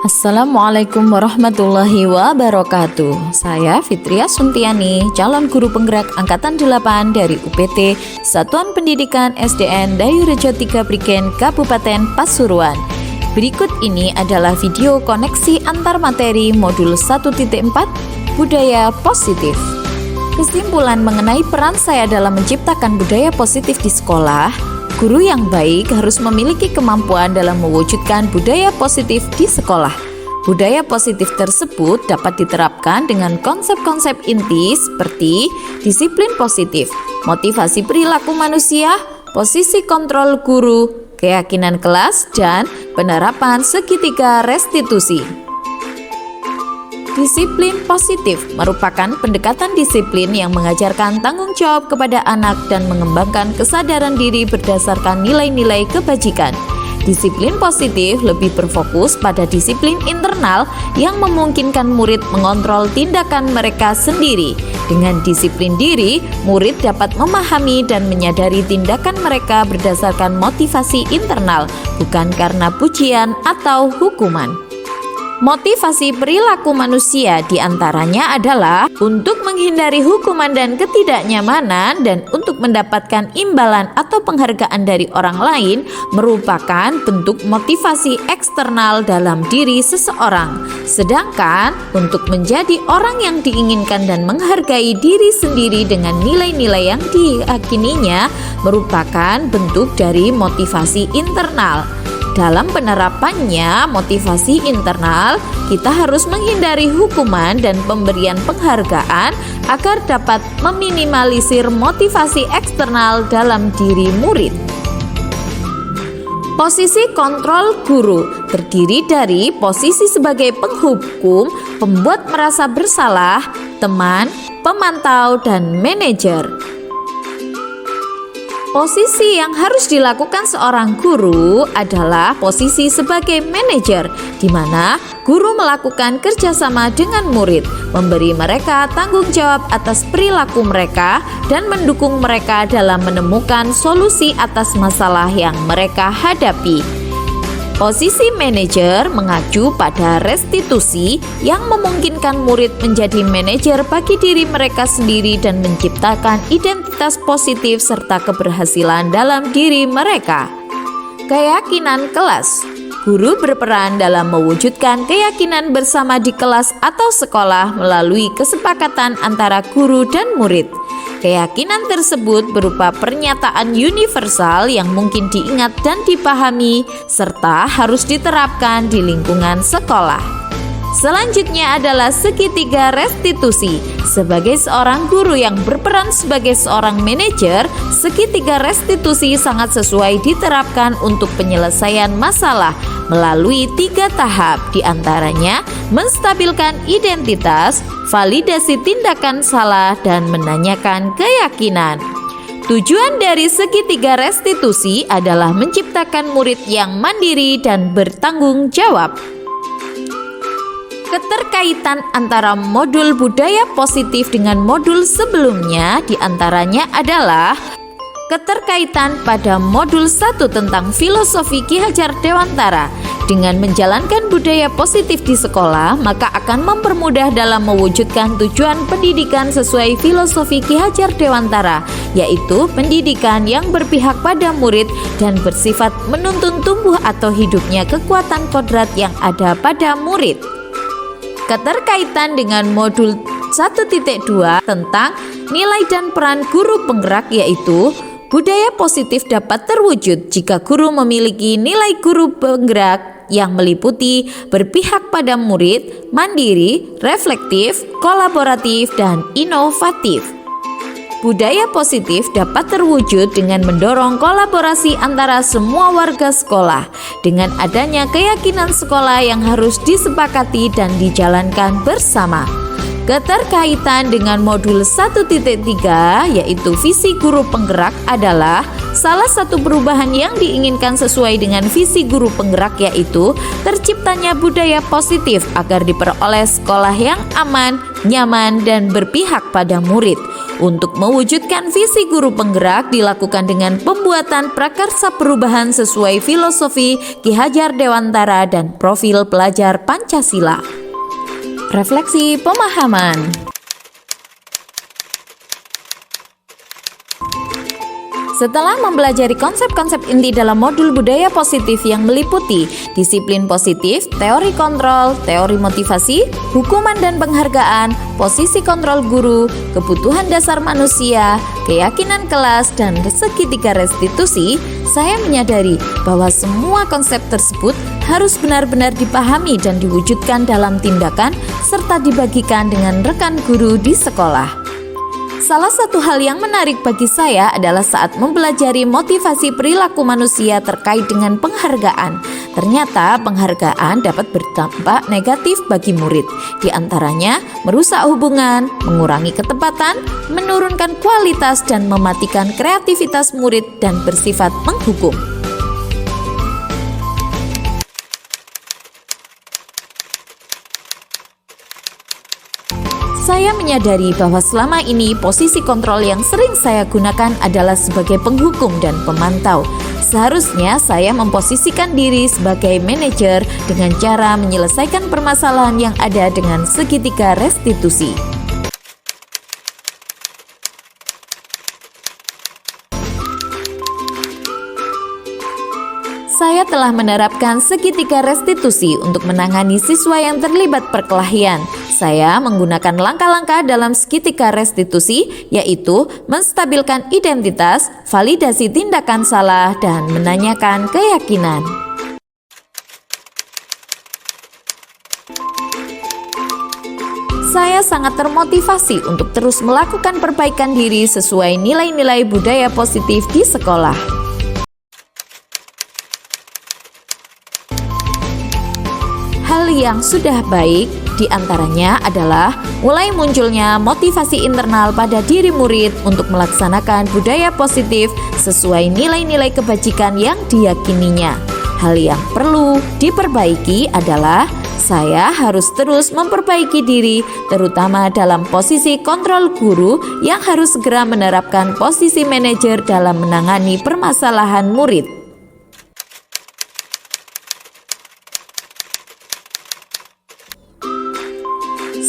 Assalamualaikum warahmatullahi wabarakatuh. Saya Fitria Suntiani, calon guru penggerak Angkatan 8 dari UPT Satuan Pendidikan SDN Dayurejo 3 Prigen, Kabupaten Pasuruan. Berikut ini adalah video koneksi antar materi modul 1.4 Budaya Positif. Kesimpulan mengenai peran saya dalam menciptakan budaya positif di sekolah. Guru yang baik harus memiliki kemampuan dalam mewujudkan budaya positif di sekolah. Budaya positif tersebut dapat diterapkan dengan konsep-konsep inti seperti disiplin positif, motivasi perilaku manusia, posisi kontrol guru, keyakinan kelas, dan penerapan segitiga restitusi. Disiplin positif merupakan pendekatan disiplin yang mengajarkan tanggung jawab kepada anak dan mengembangkan kesadaran diri berdasarkan nilai-nilai kebajikan. Disiplin positif lebih berfokus pada disiplin internal yang memungkinkan murid mengontrol tindakan mereka sendiri. Dengan disiplin diri, murid dapat memahami dan menyadari tindakan mereka berdasarkan motivasi internal, bukan karena pujian atau hukuman. Motivasi perilaku manusia diantaranya adalah untuk menghindari hukuman dan ketidaknyamanan dan untuk mendapatkan imbalan atau penghargaan dari orang lain merupakan bentuk motivasi eksternal dalam diri seseorang. Sedangkan untuk menjadi orang yang diinginkan dan menghargai diri sendiri dengan nilai-nilai yang diyakininya merupakan bentuk dari motivasi internal. Dalam penerapannya, motivasi internal, kita harus menghindari hukuman dan pemberian penghargaan agar dapat meminimalisir motivasi eksternal dalam diri murid. Posisi kontrol guru terdiri dari posisi sebagai penghukum, pembuat merasa bersalah, teman, pemantau, dan manajer. Posisi yang harus dilakukan seorang guru adalah posisi sebagai manajer, di mana guru melakukan kerjasama dengan murid, memberi mereka tanggung jawab atas perilaku mereka, dan mendukung mereka dalam menemukan solusi atas masalah yang mereka hadapi. Posisi manajer mengacu pada restitusi yang memungkinkan murid menjadi manajer bagi diri mereka sendiri dan menciptakan identitas positif serta keberhasilan dalam diri mereka. Keyakinan kelas. Guru berperan dalam mewujudkan keyakinan bersama di kelas atau sekolah melalui kesepakatan antara guru dan murid. Keyakinan tersebut berupa pernyataan universal yang mungkin diingat dan dipahami, serta harus diterapkan di lingkungan sekolah. Selanjutnya adalah segitiga restitusi. Sebagai seorang guru yang berperan sebagai seorang manajer, segitiga restitusi sangat sesuai diterapkan untuk penyelesaian masalah melalui 3 tahap, diantaranya menstabilkan identitas, validasi tindakan salah, dan menanyakan keyakinan. Tujuan dari segitiga restitusi adalah menciptakan murid yang mandiri dan bertanggung jawab. Keterkaitan antara modul budaya positif dengan modul sebelumnya diantaranya adalah keterkaitan pada modul 1 tentang filosofi Ki Hajar Dewantara. Dengan menjalankan budaya positif di sekolah, maka akan mempermudah dalam mewujudkan tujuan pendidikan sesuai filosofi Ki Hajar Dewantara, yaitu pendidikan yang berpihak pada murid dan bersifat menuntun tumbuh atau hidupnya kekuatan kodrat yang ada pada murid. Keterkaitan dengan modul 1.2 tentang nilai dan peran guru penggerak, yaitu budaya positif dapat terwujud jika guru memiliki nilai guru penggerak yang meliputi berpihak pada murid, mandiri, reflektif, kolaboratif, dan inovatif. Budaya positif dapat terwujud dengan mendorong kolaborasi antara semua warga sekolah dengan adanya keyakinan sekolah yang harus disepakati dan dijalankan bersama. Keterkaitan dengan modul 1.3 yaitu visi guru penggerak adalah salah satu perubahan yang diinginkan sesuai dengan visi guru penggerak, yaitu terciptanya budaya positif agar diperoleh sekolah yang aman, nyaman, dan berpihak pada murid. Untuk mewujudkan visi guru penggerak dilakukan dengan pembuatan prakarsa perubahan sesuai filosofi Ki Hajar Dewantara dan profil pelajar Pancasila. Refleksi pemahaman. Setelah mempelajari konsep-konsep inti dalam modul budaya positif yang meliputi disiplin positif, teori kontrol, teori motivasi, hukuman dan penghargaan, posisi kontrol guru, kebutuhan dasar manusia, keyakinan kelas, dan segitiga restitusi, saya menyadari bahwa semua konsep tersebut harus benar-benar dipahami dan diwujudkan dalam tindakan serta dibagikan dengan rekan guru di sekolah. Salah satu hal yang menarik bagi saya adalah saat mempelajari motivasi perilaku manusia terkait dengan penghargaan. Ternyata penghargaan dapat berdampak negatif bagi murid. Di antaranya merusak hubungan, mengurangi ketepatan, menurunkan kualitas dan mematikan kreativitas murid dan bersifat menghukum. Saya menyadari bahwa selama ini posisi kontrol yang sering saya gunakan adalah sebagai penghukum dan pemantau. Seharusnya saya memposisikan diri sebagai manajer dengan cara menyelesaikan permasalahan yang ada dengan segitiga restitusi. Saya telah menerapkan segitiga restitusi untuk menangani siswa yang terlibat perkelahian. Saya menggunakan langkah-langkah dalam segitiga restitusi, yaitu menstabilkan identitas, validasi tindakan salah, dan menanyakan keyakinan. Saya sangat termotivasi untuk terus melakukan perbaikan diri sesuai nilai-nilai budaya positif di sekolah. Hal yang sudah baik diantaranya adalah mulai munculnya motivasi internal pada diri murid untuk melaksanakan budaya positif sesuai nilai-nilai kebajikan yang diyakininya. Hal yang perlu diperbaiki adalah saya harus terus memperbaiki diri, terutama dalam posisi kontrol guru yang harus segera menerapkan posisi manajer dalam menangani permasalahan murid.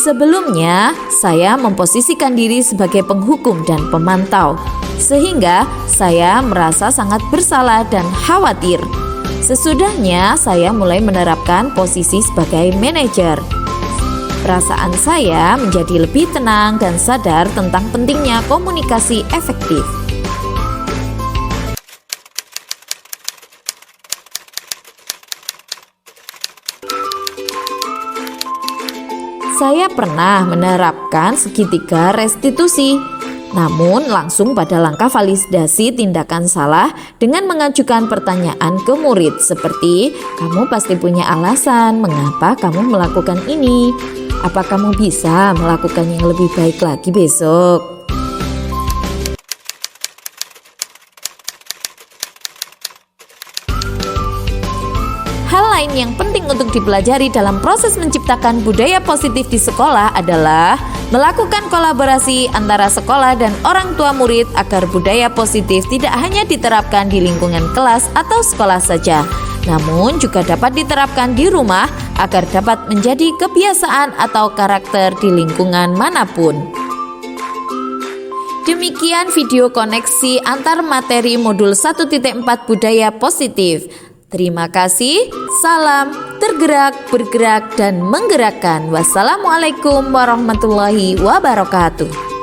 Sebelumnya, saya memposisikan diri sebagai penghukum dan pemantau, sehingga saya merasa sangat bersalah dan khawatir. Sesudahnya, saya mulai menerapkan posisi sebagai manajer. Perasaan saya menjadi lebih tenang dan sadar tentang pentingnya komunikasi efektif. Saya pernah menerapkan segitiga restitusi, namun langsung pada langkah validasi tindakan salah dengan mengajukan pertanyaan ke murid seperti, "Kamu pasti punya alasan mengapa kamu melakukan ini. Apa kamu bisa melakukan yang lebih baik lagi besok?" Hal lain yang penting untuk dipelajari dalam proses menciptakan budaya positif di sekolah adalah melakukan kolaborasi antara sekolah dan orang tua murid agar budaya positif tidak hanya diterapkan di lingkungan kelas atau sekolah saja, namun juga dapat diterapkan di rumah agar dapat menjadi kebiasaan atau karakter di lingkungan manapun. Demikian video koneksi antar materi modul 1.4 budaya positif. Terima kasih, salam tergerak, bergerak, dan menggerakkan. Wassalamualaikum warahmatullahi wabarakatuh.